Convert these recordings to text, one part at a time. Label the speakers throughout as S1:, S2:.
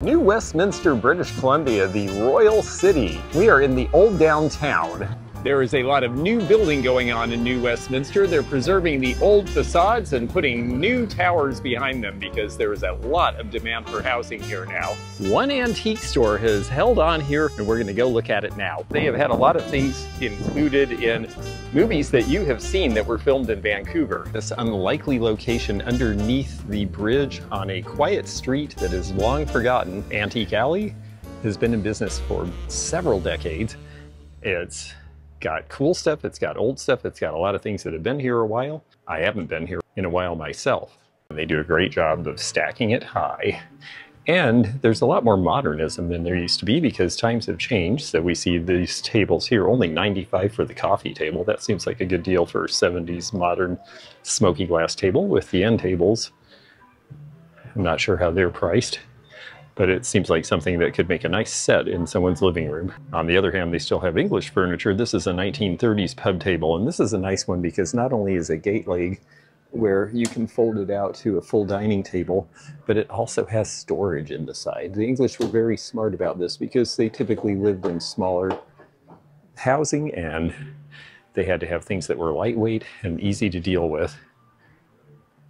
S1: New Westminster, British Columbia, the Royal City. We are in the old downtown. There is a lot of new building going on in New Westminster. They're preserving the old facades and putting new towers behind them because there is a lot of demand for housing here now. One antique store has held on here and we're going to go look at it now. They have had a lot of things included in movies that you have seen that were filmed in Vancouver. This unlikely location underneath the bridge on a quiet street that is long forgotten. Antique Alley has been in business for several decades. It's got cool stuff, it's got old stuff, it's got a lot of things that have been here a while. I haven't been here in a while myself. They do a great job of stacking it high. And there's a lot more modernism than there used to be because times have changed. So we see these tables here, only $95 for the coffee table. That seems like a good deal for a 70s modern smoky glass table with the end tables. I'm not sure how they're priced, but it seems like something that could make a nice set in someone's living room. On the other hand, they still have English furniture. This is a 1930s pub table, and this is a nice one because not only is it gate leg where you can fold it out to a full dining table, but it also has storage in the side. The English were very smart about this because they typically lived in smaller housing and they had to have things that were lightweight and easy to deal with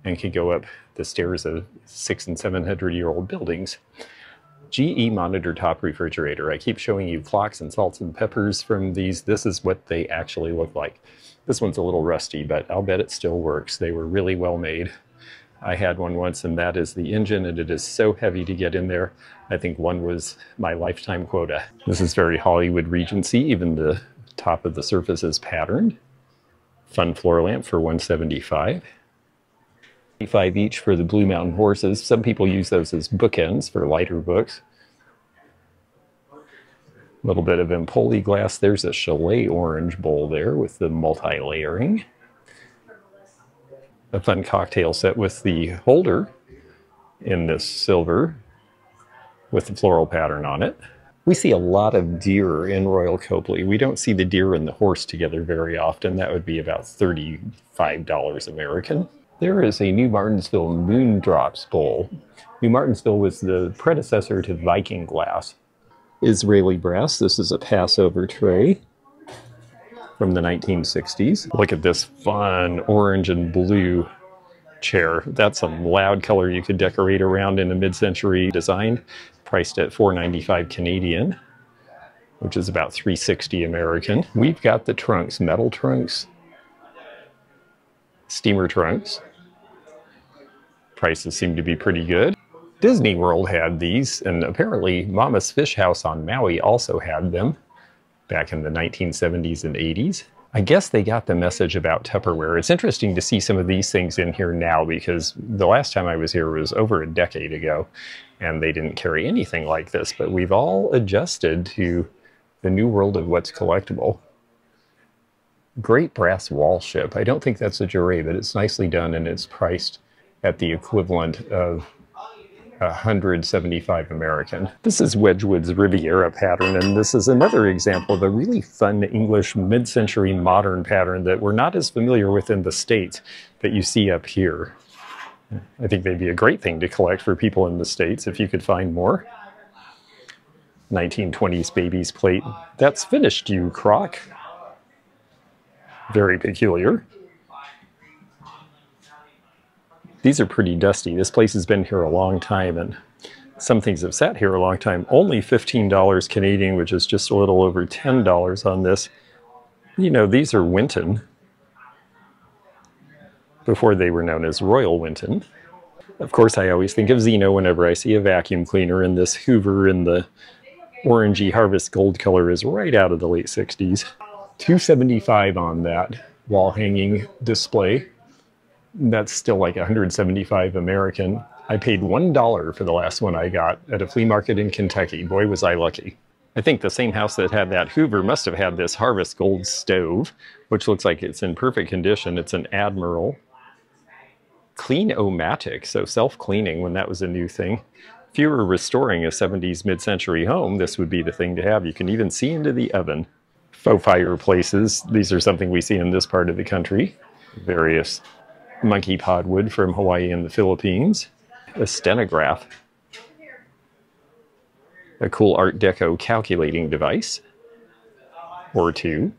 S1: and could go up the stairs of 600- and 700-year-old buildings. GE monitor top refrigerator. I keep showing you clocks and salts and peppers from these. This is what they actually look like. This one's a little rusty, but I'll bet it still works. They were really well made. I had one once, and that is the engine, and it is so heavy to get in there. I think one was my lifetime quota. This is very Hollywood Regency. Even the top of the surface is patterned. Fun floor lamp for $175. $5 each for the Blue Mountain horses. Some people use those as bookends for lighter books. A little bit of Empoli glass. There's a Chalet orange bowl there with the multi-layering. A fun cocktail set with the holder in this silver with the floral pattern on it. We see a lot of deer in Royal Copley. We don't see the deer and the horse together very often. That would be about $35 American. There is a New Martinsville Moondrops bowl. New Martinsville was the predecessor to Viking glass. Israeli brass. This is a Passover tray from the 1960s. Look at this fun orange and blue chair. That's a loud color you could decorate around in a mid-century design. Priced at $4.95 Canadian, which is about $3.60 American. We've got the trunks, metal trunks, steamer trunks. Prices seem to be pretty good. Disney World had these, and apparently Mama's Fish House on Maui also had them back in the 1970s and 80s. I guess they got the message about Tupperware. It's interesting to see some of these things in here now because the last time I was here was over a decade ago and they didn't carry anything like this, but we've all adjusted to the new world of what's collectible. Great brass wall ship. I don't think that's a Jarret, but it's nicely done and it's priced at the equivalent of $175 American. This is Wedgwood's Riviera pattern, and this is another example of a really fun English mid-century modern pattern that we're not as familiar with in the States that you see up here. I think they'd be a great thing to collect for people in the States if you could find more. 1920s baby's plate. That's finished, you crock. Very peculiar. These are pretty dusty. This place has been here a long time, and some things have sat here a long time. Only $15 Canadian, which is just a little over $10 on this. You know, these are Winton, before they were known as Royal Winton. Of course, I always think of Zeno whenever I see a vacuum cleaner, and this Hoover in the orangey harvest gold color is right out of the late 60s. $275 on that wall hanging display. That's still like $175 American. I paid $1 for the last one I got at a flea market in Kentucky. Boy, was I lucky. I think the same house that had that Hoover must have had this Harvest Gold stove, which looks like it's in perfect condition. It's an Admiral. Clean-o-matic, so self-cleaning when that was a new thing. If you were restoring a 70s mid-century home, this would be the thing to have. You can even see into the oven. Faux fireplaces. These are something we see in this part of the country. Various monkey podwood from Hawaii and the Philippines. A stenograph. a cool Art Deco calculating device or two,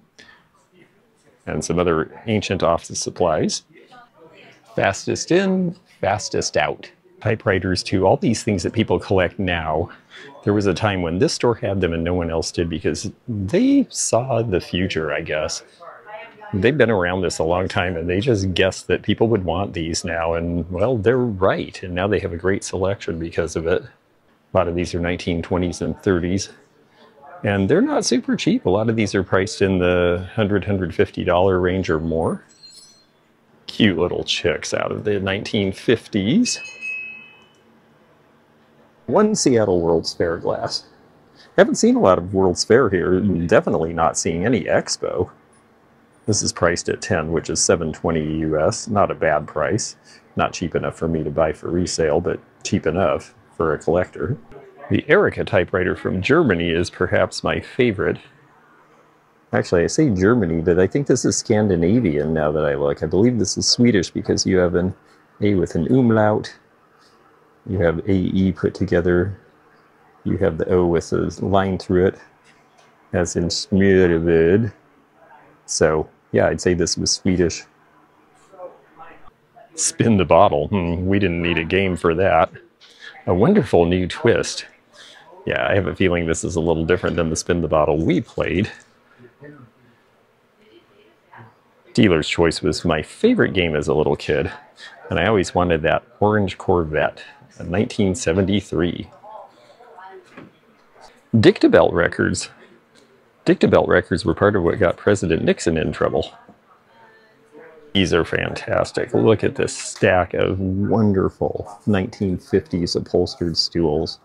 S1: and some other ancient office supplies. Fastest in, fastest out. Typewriters too, all these things that people collect now. There was a time when this store had them and no one else did because they saw the future, I guess. They've been around this a long time and they just guessed that people would want these now, and well, they're right. And now they have a great selection because of it. A lot of these are 1920s and 30s. And they're not super cheap. A lot of these are priced in the $100, $150 range or more. Cute little chicks out of the 1950s. One Seattle World's Fair glass. Haven't seen a lot of World's Fair here. Definitely not seeing any Expo. This is priced at $10, which is $7.20 US. Not a bad price. Not cheap enough for me to buy for resale, but cheap enough for a collector. The Erica typewriter from Germany is perhaps my favorite. Actually, I say Germany, but I think this is Scandinavian now that I look. I believe this is Swedish because you have an A with an umlaut. You have AE put together. You have the O with a line through it, as in Smyrvid. So, yeah, I'd say this was Swedish. Spin the bottle. We didn't need a game for that. A wonderful new twist. Yeah, I have a feeling this is a little different than the spin the bottle we played. Dealer's Choice was my favorite game as a little kid, and I always wanted that orange Corvette, a 1973. Dictabelt records. Dictabelt records were part of what got President Nixon in trouble. These are fantastic. Look at this stack of wonderful 1950s upholstered stools.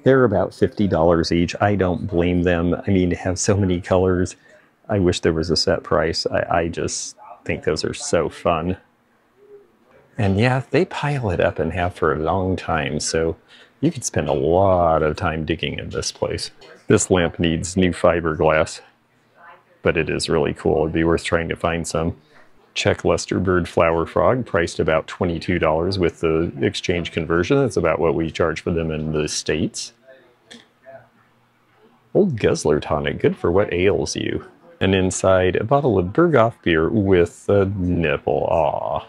S1: They're about $50 each. I don't blame them. I mean, to have so many colors, I wish there was a set price. I just think those are so fun. And yeah, they pile it up and have for a long time, so you could spend a lot of time digging in this place. This lamp needs new fiberglass, but it is really cool. It'd be worth trying to find some. Czech Luster Bird Flower Frog, priced about $22 with the exchange conversion. That's about what we charge for them in the States. Old Guzzler Tonic, good for what ails you. And inside, a bottle of Berghoff beer with a nipple. Aw.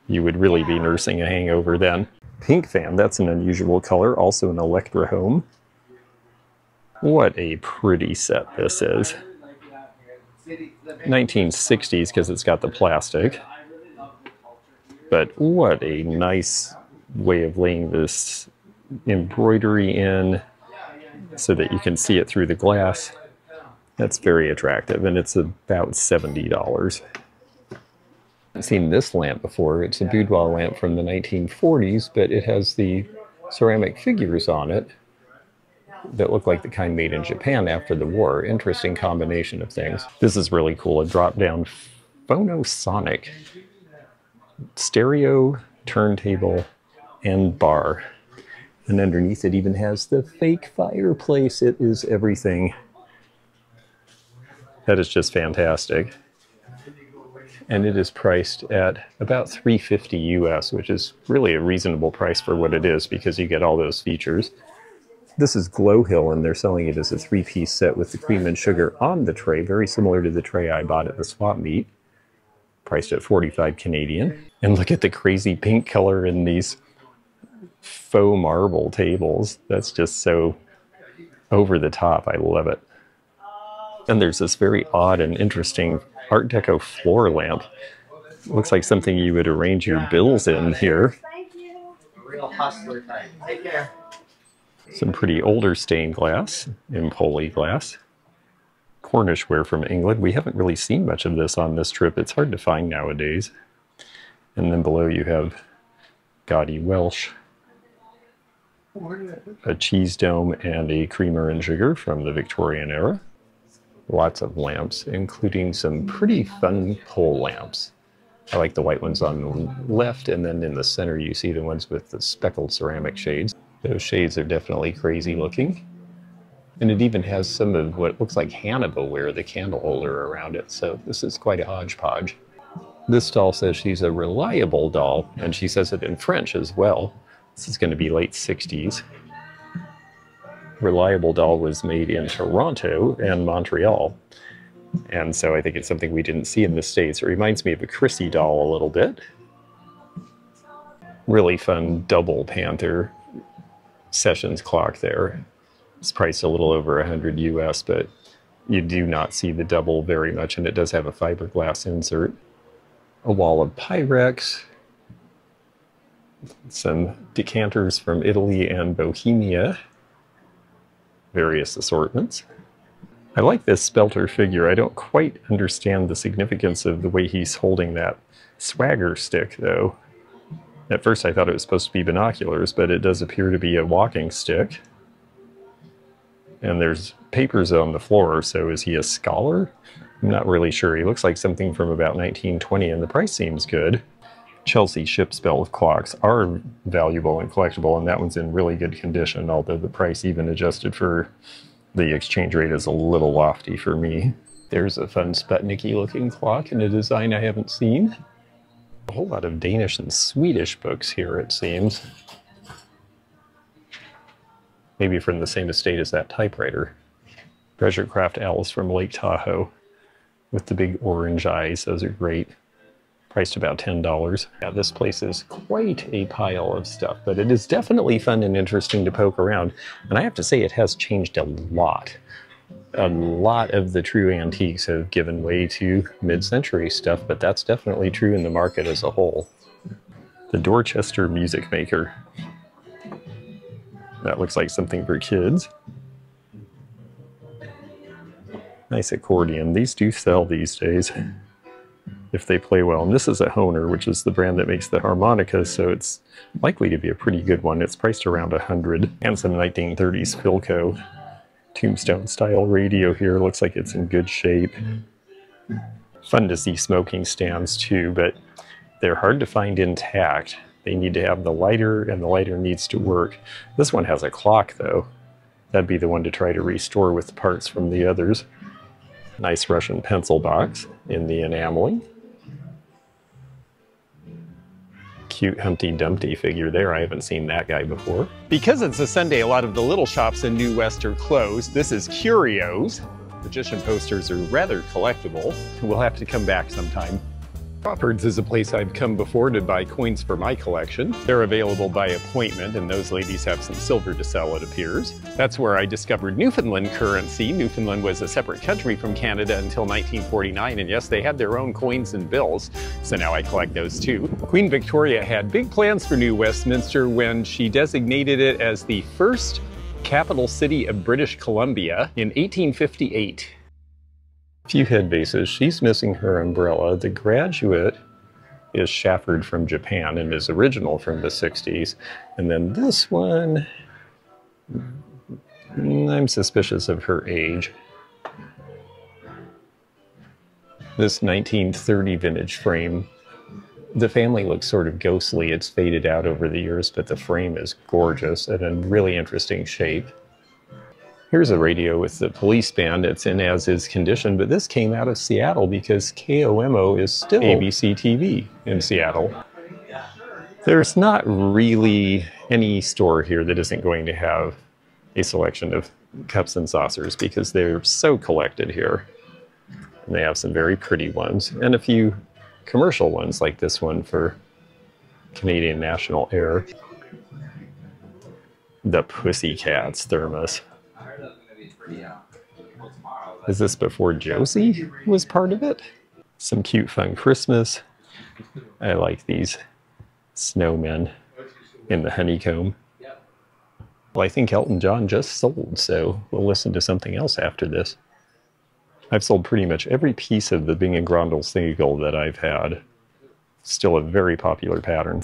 S1: You would really be nursing a hangover then. Pink Fan, that's an unusual color, also an Electra Home. What a pretty set this is. 1960s because it's got the plastic. But what a nice way of laying this embroidery in so that you can see it through the glass. That's very attractive, and it's about $70. I've seen this lamp before. It's a boudoir lamp from the 1940s, but it has the ceramic figures on it that look like the kind made in Japan after the war. Interesting combination of things. This is really cool. A drop-down Phonosonic stereo, turntable, and bar. And underneath it even has the fake fireplace. It is everything. That is just fantastic. And it is priced at about $350 US, which is really a reasonable price for what it is because you get all those features. This is Glow Hill, and they're selling it as a 3-piece set with the cream and sugar on the tray, very similar to the tray I bought at the swap meet, priced at 45 Canadian. And look at the crazy pink color in these faux marble tables. That's just so over the top. I love it. And there's this very odd and interesting Art Deco floor lamp. Looks like something you would arrange your bills in here.
S2: Thank you. Real hustler type. Take care.
S1: Some pretty older stained glass, Empoli glass. Cornish ware from England. We haven't really seen much of this on this trip. It's hard to find nowadays. And then below you have Gaudy Welsh, a cheese dome, and a creamer and sugar from the Victorian era. Lots of lamps, including some pretty fun pole lamps. I like the white ones on the left, and then in the center you see the ones with the speckled ceramic shades. Those shades are definitely crazy looking. And it even has some of what looks like Hannibal ware, the candle holder around it, so this is quite a hodgepodge. This doll says she's a reliable doll, and she says it in French as well. This is going to be late 60s. Reliable doll was made in Toronto and Montreal. And so I think it's something we didn't see in the States. It reminds me of a Chrissy doll a little bit. Really fun double Panther Sessions clock there. It's priced a little over 100 US, but you do not see the double very much, and it does have a fiberglass insert. A wall of Pyrex. Some decanters from Italy and Bohemia. Various assortments. I like this Spelter figure. I don't quite understand the significance of the way he's holding that swagger stick, though. At first I thought it was supposed to be binoculars, but it does appear to be a walking stick. And there's papers on the floor, so is he a scholar? I'm not really sure. He looks like something from about 1920, and the price seems good. Chelsea ship's bell clocks are valuable and collectible, and that one's in really good condition, although the price, even adjusted for the exchange rate, is a little lofty for me. There's a fun Sputnik-y looking clock in a design I haven't seen. A whole lot of Danish and Swedish books here, it seems. Maybe from the same estate as that typewriter. Treasure Craft owls from Lake Tahoe with the big orange eyes. Those are great. Priced about $10. Yeah, this place is quite a pile of stuff, but it is definitely fun and interesting to poke around. And I have to say, it has changed a lot. A lot of the true antiques have given way to mid-century stuff, but that's definitely true in the market as a whole. The Dorchester Music Maker. That looks like something for kids. Nice accordion. These do sell these days, if they play well. And this is a Hohner, which is the brand that makes the harmonica, so it's likely to be a pretty good one. It's priced around $100. And some 1930s Philco Tombstone style radio here. Looks like it's in good shape. Fun to see smoking stands too, but they're hard to find intact. They need to have the lighter, and the lighter needs to work. This one has a clock though. That'd be the one to try to restore with parts from the others. Nice Russian pencil box in the enameling. Cute Humpty Dumpty figure there. I haven't seen that guy before. Because it's a Sunday, a lot of the little shops in New West are closed. This is Curios. Magician posters are rather collectible. We'll have to come back sometime. Crawford's is a place I've come before to buy coins for my collection. They're available by appointment, and those ladies have some silver to sell, it appears. That's where I discovered Newfoundland currency. Newfoundland was a separate country from Canada until 1949, and yes, they had their own coins and bills, so now I collect those too. Queen Victoria had big plans for New Westminster when she designated it as the first capital city of British Columbia in 1858. Few head bases. She's missing her umbrella. The Graduate is Shafford from Japan and is original from the 60s. And then this one, I'm suspicious of her age. This 1930 vintage frame, the family looks sort of ghostly. It's faded out over the years, but the frame is gorgeous and in really interesting shape. Here's a radio with the police band. It's in as-is condition, but this came out of Seattle because KOMO is still ABC TV in Seattle. There's not really any store here that isn't going to have a selection of cups and saucers because they're so collected here. And they have some very pretty ones and a few commercial ones like this one for Canadian National Air. The Pussycats thermos. Is this before Josie was part of it? Some cute fun Christmas. I like these snowmen in the honeycomb. Well, I think Elton John just sold, so we'll listen to something else after this. I've sold pretty much every piece of the Bing & Grondel single that I've had. Still a very popular pattern.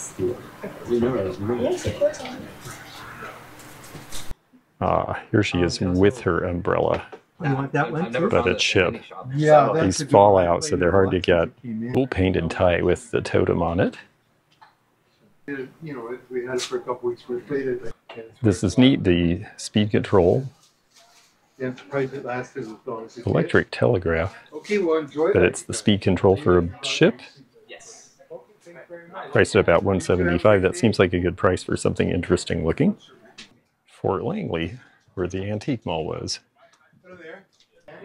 S1: Ah, here she is with her umbrella.
S3: You want that one too?
S1: But a chip.
S3: Yeah,
S1: these fall out, so they're hard to get. Cool painted tie with the totem on it.
S3: You know, we had it for a couple weeks. We played it.
S1: This is neat. The speed control.
S3: Yeah, price it lasted as long as it
S1: Electric telegraph.
S3: Okay, well, enjoy.
S1: But it's the speed control for a ship.
S2: Yes.
S1: Priced at about $175. That seems like a good price for something interesting looking. Fort Langley. where the antique mall was.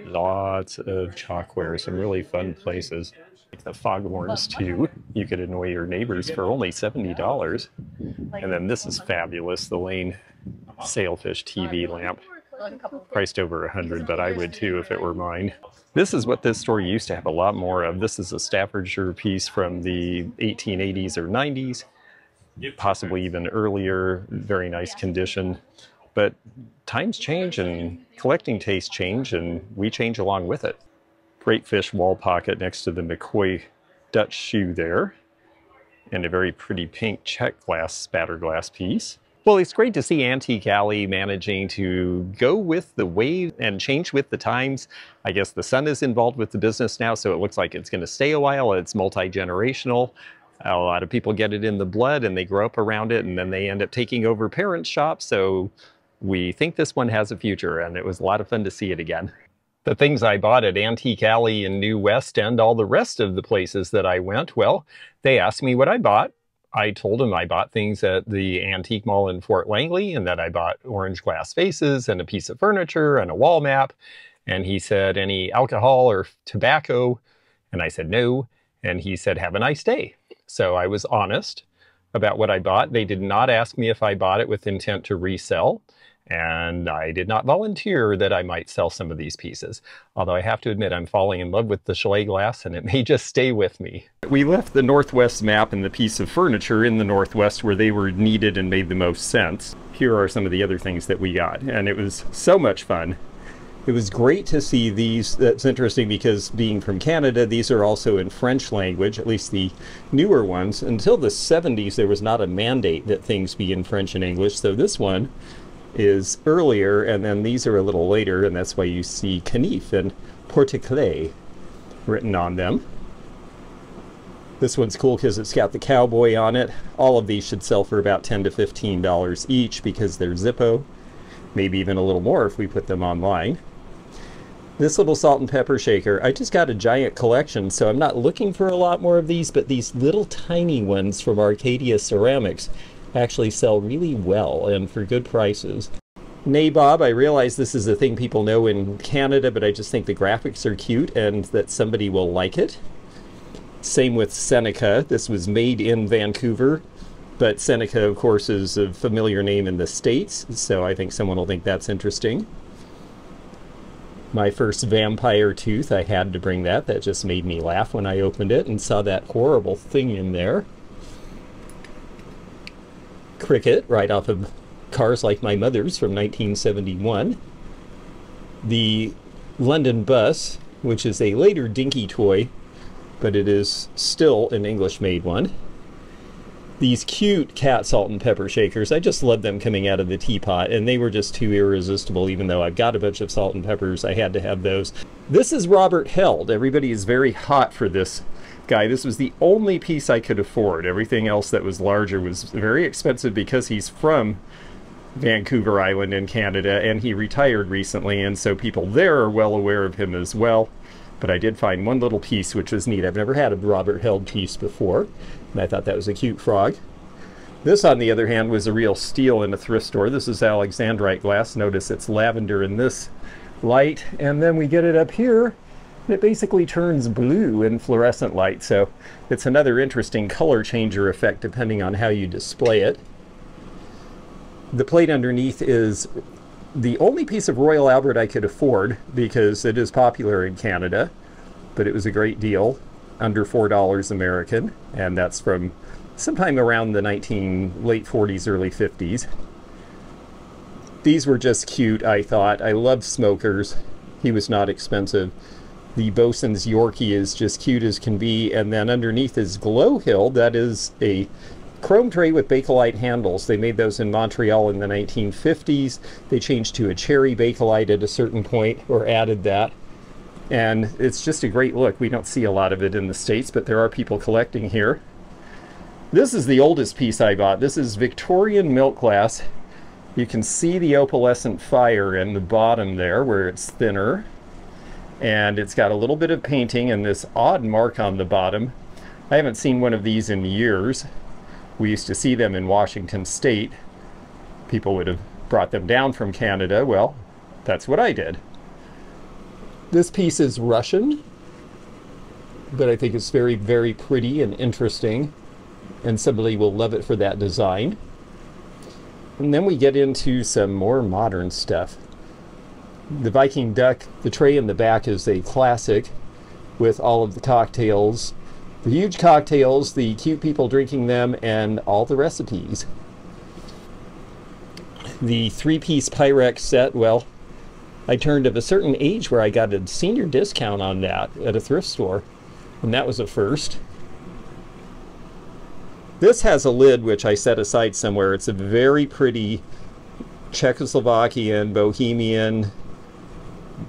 S1: Lots of chalkware, some really fun places. Like the foghorns too. You could annoy your neighbors for only $70. And then this is fabulous, the Lane Sailfish TV lamp. Priced over 100, but I would too if it were mine. This is what this store used to have a lot more of. This is a Staffordshire piece from the 1880s or 90s, possibly even earlier, very nice condition. But times change and collecting tastes change, and we change along with it. Great fish wall pocket next to the McCoy Dutch shoe there, and a very pretty pink check glass spatter glass piece. Well, it's great to see Antique Alley managing to go with the wave and change with the times. I guess the son is involved with the business now, so it looks like it's going to stay a while. It's multi-generational. A lot of people get it in the blood and they grow up around it, and then they end up taking over parents' shops. So we think this one has a future, and it was a lot of fun to see it again. The things I bought at Antique Alley in New West and all the rest of the places that I went, well, they asked me what I bought. I told him I bought things at the Antique Mall in Fort Langley, and that I bought orange glass vases and a piece of furniture and a wall map. And he said, any alcohol or tobacco? And I said, no. And he said, have a nice day. So I was honest about what I bought. They did not ask me if I bought it with intent to resell. And I did not volunteer that I might sell some of these pieces. Although I have to admit, I'm falling in love with the chalet glass, and it may just stay with me. We left the Northwest map and the piece of furniture in the Northwest where they were needed and made the most sense. Here are some of the other things that we got, and it was so much fun. It was great to see these. That's interesting because being from Canada, these are also in French language, at least the newer ones. Until the 70s, there was not a mandate that things be in French and English, so this one is earlier, and then these are a little later, and that's why you see Canif and Porte-Clés written on them. This one's cool because it's got the cowboy on it. All of these should sell for about $10 to $15 each because they're Zippo, maybe even a little more if we put them online. This little salt and pepper shaker, I just got a giant collection, so I'm not looking for a lot more of these, but these little tiny ones from Arcadia Ceramics actually sell really well and for good prices. Nabob, I realize this is a thing people know in Canada, but I just think the graphics are cute and that somebody will like it. Same with Seneca. This was made in Vancouver, but Seneca, of course, is a familiar name in the States, so I think someone will think that's interesting. My first vampire tooth, I had to bring that. That just made me laugh when I opened it and saw that horrible thing in there. Cricket, right off of Cars Like My Mother's from 1971. The London Bus, which is a later dinky toy, but it is still an English-made one. These cute cat salt and pepper shakers, I just love them coming out of the teapot, and they were just too irresistible. Even though I've got a bunch of salt and peppers, I had to have those. This is Robert Held. Everybody is very hot for this guy. This was the only piece I could afford. Everything else that was larger was very expensive because he's from Vancouver Island in Canada, and he retired recently, and so people there are well aware of him as well. But I did find one little piece which was neat. I've never had a Robert Held piece before, and I thought that was a cute frog. This, on the other hand, was a real steal in a thrift store. This is Alexandrite glass. Notice it's lavender in this light, and then we get it up here, and it basically turns blue in fluorescent light, so it's another interesting color changer effect depending on how you display it. The plate underneath is the only piece of Royal Albert I could afford because it is popular in Canada, but it was a great deal, under $4 American, and that's from sometime around the late 40s, early 50s. These were just cute, I thought. I loved Smokers. He was not expensive. The Bosun's Yorkie is just cute as can be, and then underneath is Glow Hill. That is a chrome tray with Bakelite handles. They made those in Montreal in the 1950s. They changed to a cherry Bakelite at a certain point, or added that. And it's just a great look. We don't see a lot of it in the States, but there are people collecting here. This is the oldest piece I bought. This is Victorian milk glass. You can see the opalescent fire in the bottom there where it's thinner. And it's got a little bit of painting and this odd mark on the bottom. I haven't seen one of these in years. We used to see them in Washington State. People would have brought them down from Canada. Well, that's what I did. This piece is Russian, but I think it's very, very pretty and interesting, and somebody will love it for that design. And then we get into some more modern stuff. The Viking duck, the tray in the back is a classic with all of the cocktails, the huge cocktails, the cute people drinking them, and all the recipes. The three-piece Pyrex set, well, I turned of a certain age where I got a senior discount on that at a thrift store, and that was a first. This has a lid which I set aside somewhere. It's a very pretty Czechoslovakian, bohemian,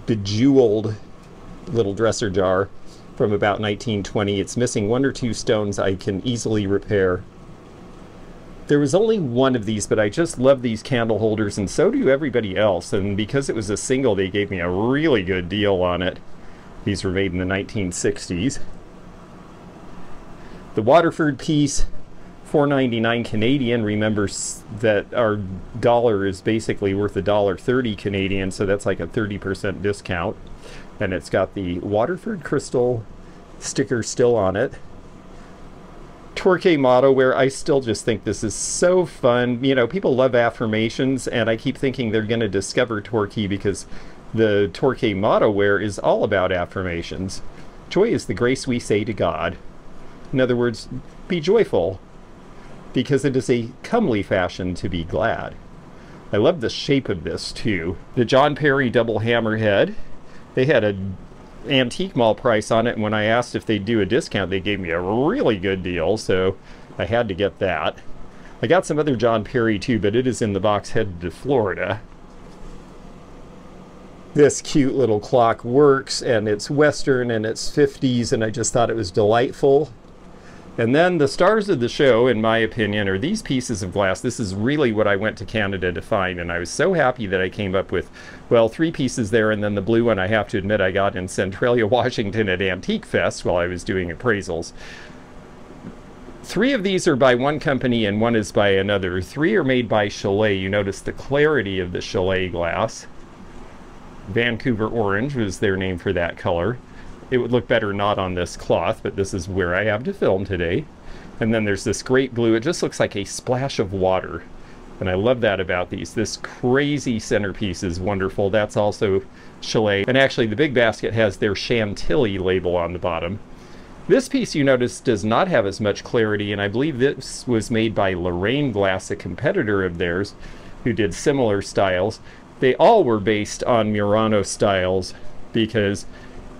S1: bejeweled little dresser jar from about 1920. It's missing one or two stones I can easily repair. There was only one of these, but I just love these candle holders, and so do everybody else. And because it was a single, they gave me a really good deal on it. These were made in the 1960s. The Waterford piece, $4.99 Canadian. Remember that our dollar is basically worth $1.30 Canadian, so that's like a 30% discount. And it's got the Waterford crystal sticker still on it. Torquay motto, where I still just think this is so fun. You know, people love affirmations, and I keep thinking they're going to discover Torquay because the Torquay motto wear is all about affirmations. Joy is the grace we say to God. In other words, be joyful, because it is a comely fashion to be glad. I love the shape of this too. The John Perry double hammerhead. They had an antique mall price on it, and when I asked if they'd do a discount, they gave me a really good deal, so I had to get that. I got some other John Perry too, but it is in the box headed to Florida. This cute little clock works, and it's Western, and it's 50s, and I just thought it was delightful. And then the stars of the show, in my opinion, are these pieces of glass. This is really what I went to Canada to find, and I was so happy that I came up with, well, 3 pieces there, and then the blue one I have to admit I got in Centralia, Washington at Antique Fest while I was doing appraisals. 3 of these are by one company and 1 is by another. 3 are made by Chalet. You notice the clarity of the Chalet glass. Vancouver Orange was their name for that color. It would look better not on this cloth, but this is where I have to film today. And then there's this great blue. It just looks like a splash of water. And I love that about these. This crazy centerpiece is wonderful. That's also Chalet. And actually the big basket has their Chantilly label on the bottom. This piece, you notice, does not have as much clarity, and I believe this was made by Lorraine Glass, a competitor of theirs, who did similar styles. They all were based on Murano styles because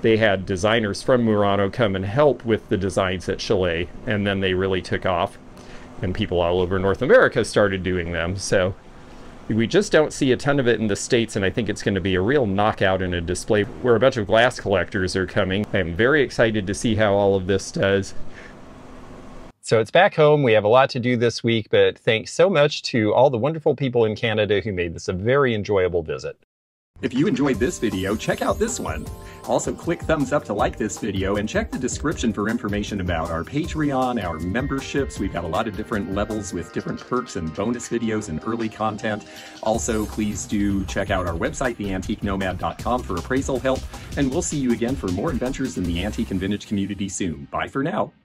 S1: they had designers from Murano come and help with the designs at Chalet, and then they really took off, and people all over North America started doing them. So we just don't see a ton of it in the States, and I think it's going to be a real knockout in a display where a bunch of glass collectors are coming. I'm very excited to see how all of this does. So it's back home. We have a lot to do this week, but thanks so much to all the wonderful people in Canada who made this a very enjoyable visit.
S4: If you enjoyed this video, check out this one. Also, click thumbs up to like this video and check the description for information about our Patreon, our memberships. We've got a lot of different levels with different perks and bonus videos and early content. Also, please do check out our website, theantiquenomad.com, for appraisal help, and we'll see you again for more adventures in the antique and vintage community soon. Bye for now.